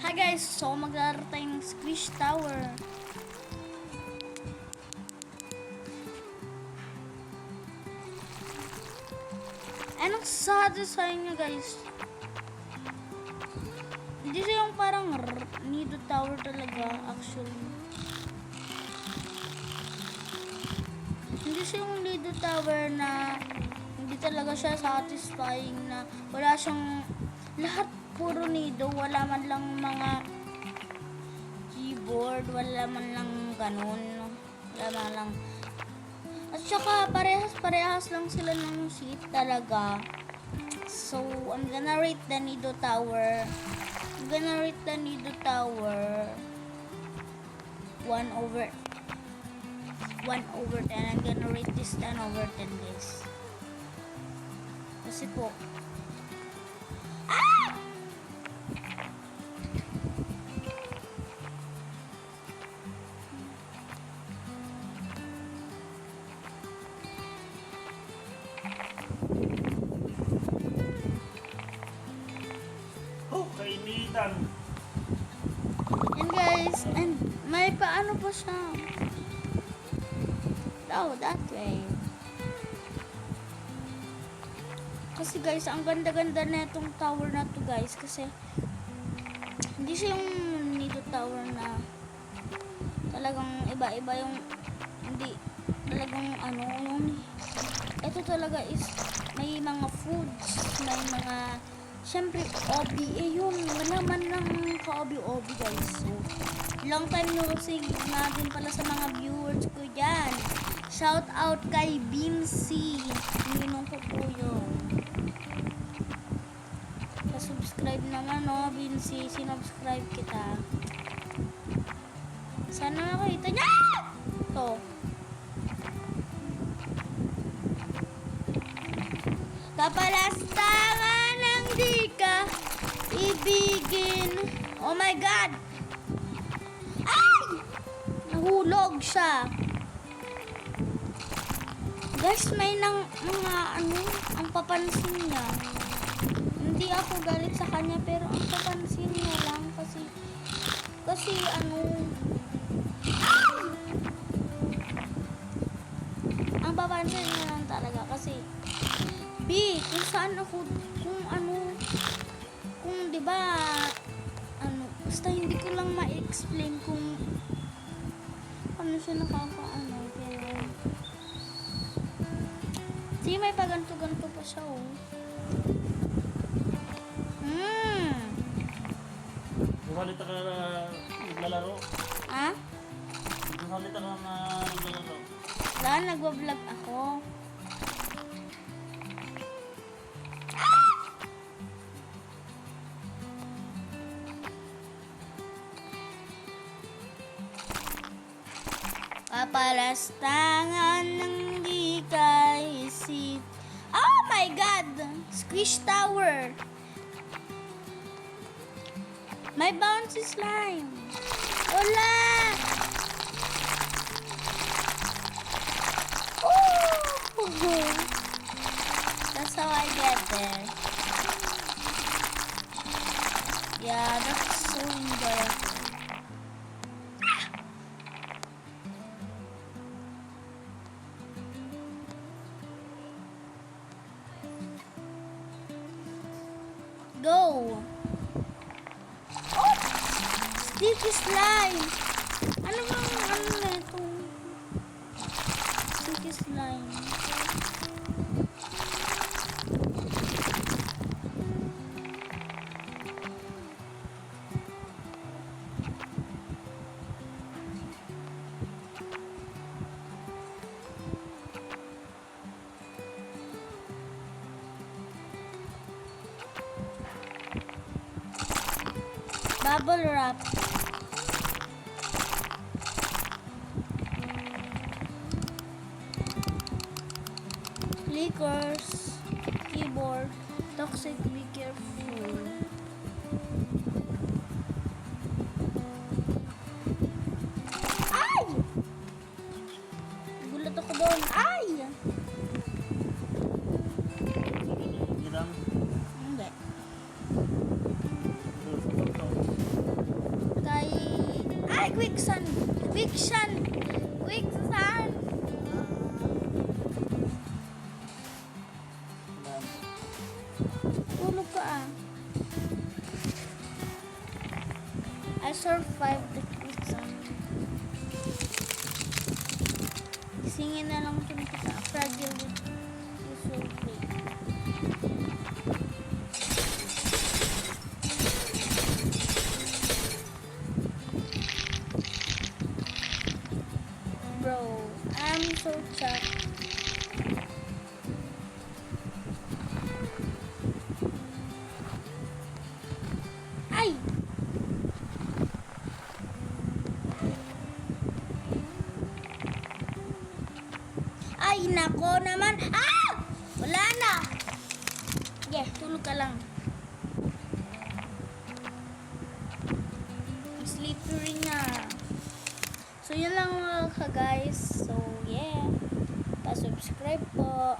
Hi guys, so maglalaro tayo ng Squish Tower. Anong satisfying nyo guys? Hindi siya yung parang Nido Tower talaga actually. Hindi siya yung Nido Tower na hindi talaga siya satisfying, na wala siyang lahat puro nido, wala man lang mga keyboard, wala man lang ganun, wala man lang. At saka parehas lang sila ng seat talaga. So I'm gonna rate the Nido Tower. I'm gonna rate the Nido Tower 1/10. I'm gonna rate this 10/10 guys. Kasi po kainitan. and guys, and may paano pa siya. Oh, that way. Kasi guys, ang ganda-ganda na itong tower na to guys. Kasi hindi siya yung Nido Tower na talagang iba-iba yung hindi talagang ano yung ito talaga is may mga foods, may mga syempre obi yun, wala man lang ka-obi guys. So long time no see na din pala sa mga viewers ko dyan. Shout out kay Binsi, ninong ko po yun. Subscribe naman, no, Binsi. Sinubscribe kita. Sana makita niya! To. Kapalastangan ng di ka ibigin. Oh my God! Ay! Nahulog siya. Guys, may mga ano, ang papansin niya. Hindi ako galit sa kanya, pero ang papansin niya lang kasi ano, ang papansin niya lang talaga kasi kung saan ako, kung di ba basta hindi ko lang ma-explain kung ano siya nakakaano, pero sige, may paganto-ganto pa siya, oh. Buhalita ka na naglalaro. Ha? Buhalita ka na naglalaro. Wala, nagwa-vlog ako. Kapalastangan ng di ka isip. Oh my God! Squish Tower! My bouncy slime! Wala! Ooh! That's how I get there. Yeah, that's so enjoyable. Go! Oh! Sticky slime! Ano bang ano na ito? Sticky slime. Bubble wrap. Flickers. Keyboard. Toxic, be careful. Ay! Gulat ako doon. Ay! Ilang? Hindi. Ito. Quicksand! Quicksand! Quicksand! Tulog ka ah. I survived the quicksand. Singin na lang ito kita. Fragile with usual play. Bro, I'm so chucked. Ay! Ay, nako naman. Ah! Wala na. Yeah, tulog ka lang. Slippery na. So, yun lang mga ka guys. So, yeah. Pa-subscribe po.